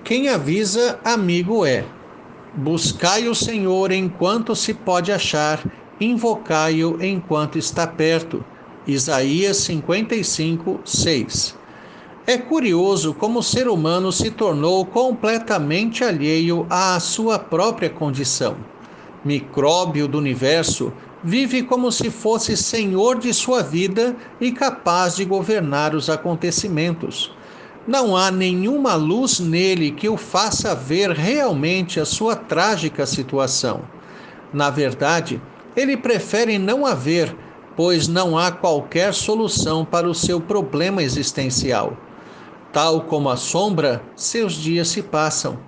Quem avisa, amigo é. Buscai o Senhor enquanto se pode achar, invocai-o enquanto está perto. Isaías 55, 6. É curioso como o ser humano se tornou completamente alheio à sua própria condição. Micróbio do universo, vive como se fosse senhor de sua vida e capaz de governar os acontecimentos. Não há nenhuma luz nele que o faça ver realmente a sua trágica situação. Na verdade, ele prefere não a ver, pois não há qualquer solução para o seu problema existencial. Tal como a sombra, seus dias se passam.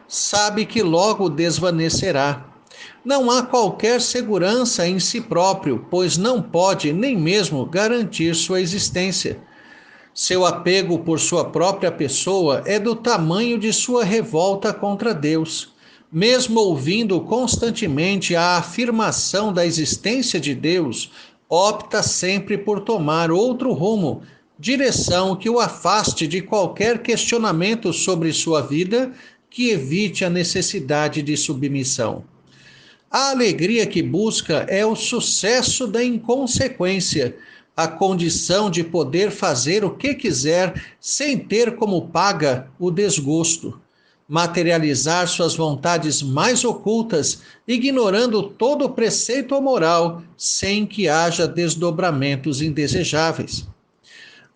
Sabe que logo desvanecerá. Não há qualquer segurança em si próprio, pois não pode nem mesmo garantir sua existência. Seu apego por sua própria pessoa é do tamanho de sua revolta contra Deus. Mesmo ouvindo constantemente a afirmação da existência de Deus, opta sempre por tomar outro rumo, direção que o afaste de qualquer questionamento sobre sua vida, que evite a necessidade de submissão. A alegria que busca é o sucesso da inconsequência, a condição de poder fazer o que quiser sem ter como paga o desgosto, materializar suas vontades mais ocultas, ignorando todo o preceito moral, sem que haja desdobramentos indesejáveis.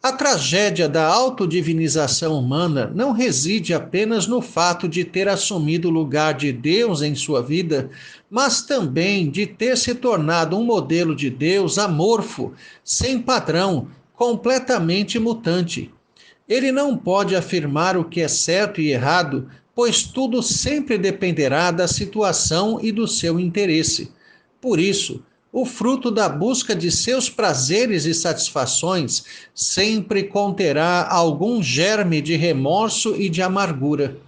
A tragédia da autodivinização humana não reside apenas no fato de ter assumido o lugar de Deus em sua vida, mas também de ter se tornado um modelo de Deus amorfo, sem padrão, completamente mutante. Ele não pode afirmar o que é certo e errado, pois tudo sempre dependerá da situação e do seu interesse. Por isso, o fruto da busca de seus prazeres e satisfações sempre conterá algum germe de remorso e de amargura.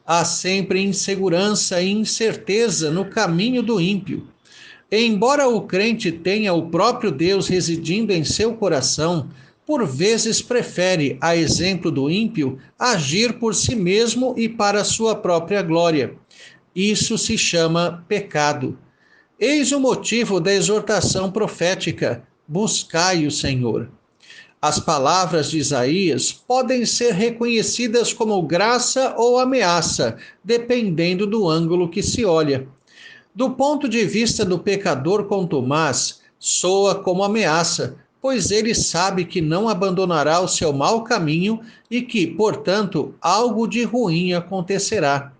Há sempre insegurança e incerteza no caminho do ímpio. Embora o crente tenha o próprio Deus residindo em seu coração, por vezes prefere, a exemplo do ímpio, agir por si mesmo e para sua própria glória. Isso se chama pecado. Eis o motivo da exortação profética: buscai o Senhor. As palavras de Isaías podem ser reconhecidas como graça ou ameaça, dependendo do ângulo que se olha. Do ponto de vista do pecador contumaz, soa como ameaça, pois ele sabe que não abandonará o seu mau caminho e que, portanto, algo de ruim acontecerá.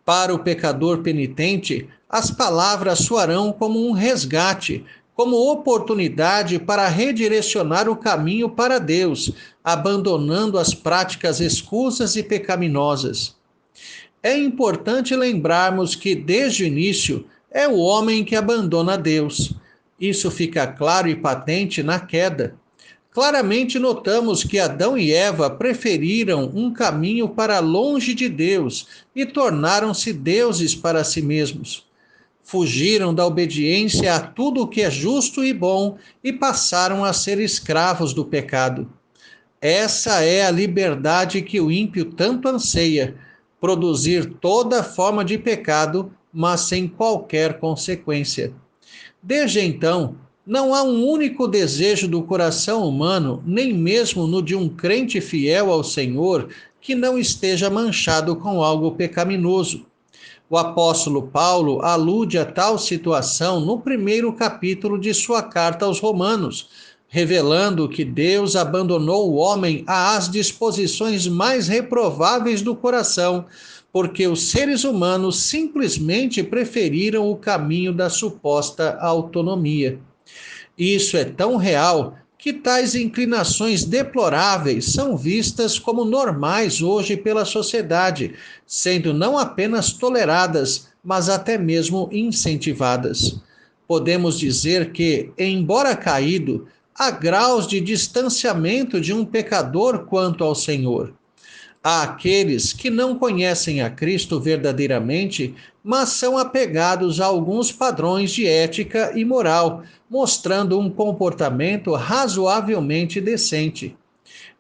Para o pecador penitente, as palavras soarão como um resgate, como oportunidade para redirecionar o caminho para Deus, abandonando as práticas escusas e pecaminosas. É importante lembrarmos que, desde o início, é o homem que abandona Deus. Isso fica claro e patente na queda. Claramente notamos que Adão e Eva preferiram um caminho para longe de Deus e tornaram-se deuses para si mesmos. Fugiram da obediência a tudo o que é justo e bom e passaram a ser escravos do pecado. Essa é a liberdade que o ímpio tanto anseia, produzir toda forma de pecado, mas sem qualquer consequência. Desde então, não há um único desejo do coração humano, nem mesmo no de um crente fiel ao Senhor, que não esteja manchado com algo pecaminoso. O apóstolo Paulo alude a tal situação no primeiro capítulo de sua carta aos Romanos, revelando que Deus abandonou o homem às disposições mais reprováveis do coração, porque os seres humanos simplesmente preferiram o caminho da suposta autonomia. Isso é tão real que tais inclinações deploráveis são vistas como normais hoje pela sociedade, sendo não apenas toleradas, mas até mesmo incentivadas. Podemos dizer que, embora caído, há graus de distanciamento de um pecador quanto ao Senhor. Há aqueles que não conhecem a Cristo verdadeiramente, mas são apegados a alguns padrões de ética e moral, mostrando um comportamento razoavelmente decente.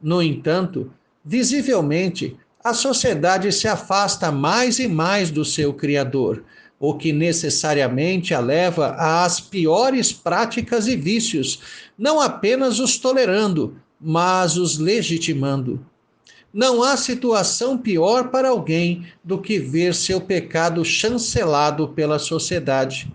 No entanto, visivelmente, a sociedade se afasta mais e mais do seu Criador, o que necessariamente a leva às piores práticas e vícios, não apenas os tolerando, mas os legitimando. Não há situação pior para alguém do que ver seu pecado chancelado pela sociedade.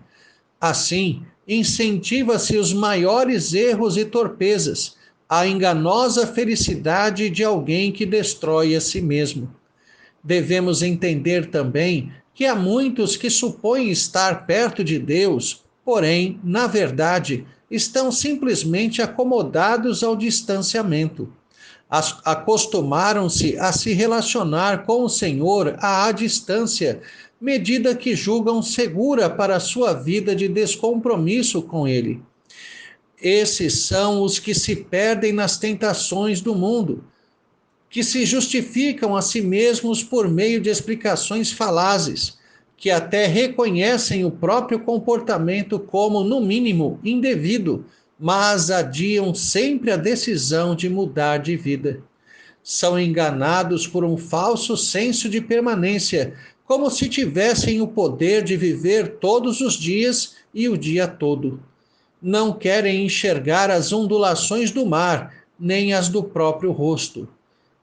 Assim, incentiva-se os maiores erros e torpezas, a enganosa felicidade de alguém que destrói a si mesmo. Devemos entender também que há muitos que supõem estar perto de Deus, porém, na verdade, estão simplesmente acomodados ao distanciamento. Acostumaram-se a se relacionar com o Senhor à distância, medida que julgam segura para a sua vida de descompromisso com Ele. Esses são os que se perdem nas tentações do mundo, que se justificam a si mesmos por meio de explicações falazes, que até reconhecem o próprio comportamento como, no mínimo, indevido, mas adiam sempre a decisão de mudar de vida. São enganados por um falso senso de permanência, como se tivessem o poder de viver todos os dias e o dia todo. Não querem enxergar as ondulações do mar, nem as do próprio rosto.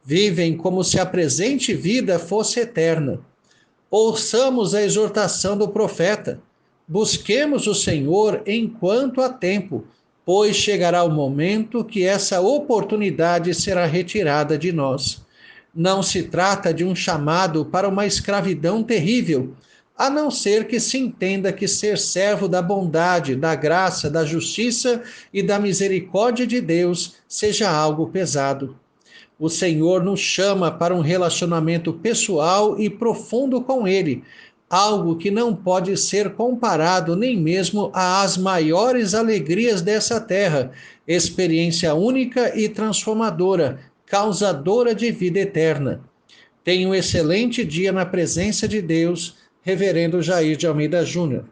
Vivem como se a presente vida fosse eterna. Ouçamos a exortação do profeta. Busquemos o Senhor enquanto há tempo, pois chegará o momento que essa oportunidade será retirada de nós. Não se trata de um chamado para uma escravidão terrível, a não ser que se entenda que ser servo da bondade, da graça, da justiça e da misericórdia de Deus seja algo pesado. O Senhor nos chama para um relacionamento pessoal e profundo com Ele, algo que não pode ser comparado nem mesmo às maiores alegrias dessa terra, experiência única e transformadora, causadora de vida eterna. Tenha um excelente dia na presença de Deus, Reverendo Jair de Almeida Júnior.